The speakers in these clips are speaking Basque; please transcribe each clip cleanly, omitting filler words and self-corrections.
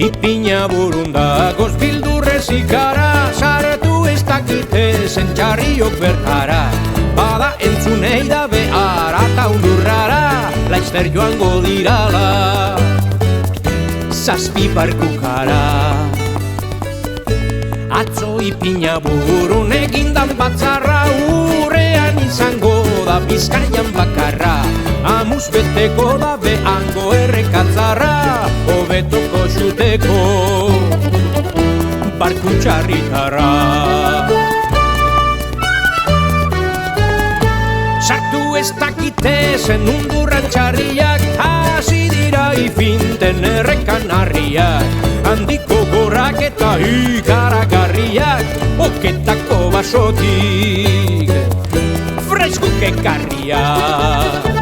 Ipina burundagoz bildurrez ikara, saretu ez dakite zen txarriok bertara. Bada entzunei da behar eta undurrara, laizter joango dirala zazpi barkukara. Atzo ipina burun egindan batzarra, urrean izango da Bizkaian bakarra. Amuz beteko da behango errekatzarra, hobetoko xuteko barku txarritara. Sartu ez dakite zen undurran txarriak, hasi dira ifinten errekan harriak. Handiko gorrak eta ikaragarriak, oketako basotik freskuk ekarriak.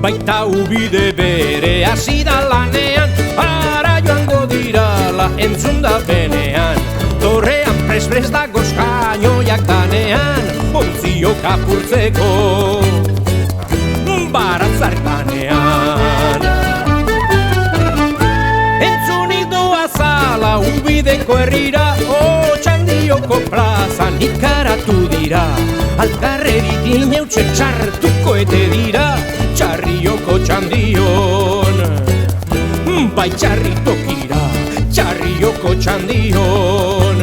Baita ubide bere hasi da lanean, ara joango dirala entzunda benean. Torrean prez-prez dagoz kainoiak danean, ontziok apurtzeko baratzar danean. Entzunik doa zala ubideko herrira, Otxandioko plazan ikaratu dira. Alkarrerik ineutxe txartuko ete dira, Txarrioko Txandion, bai txarritokira, Txarrioko Txandion,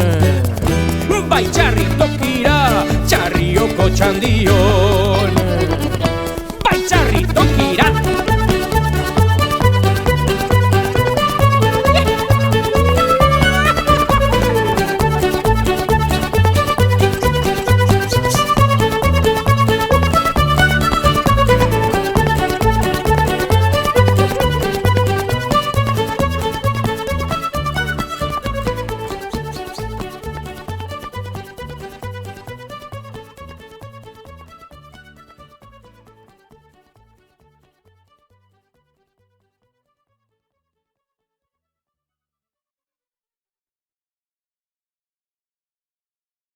bai txarritokira, Txarrioko Txandion.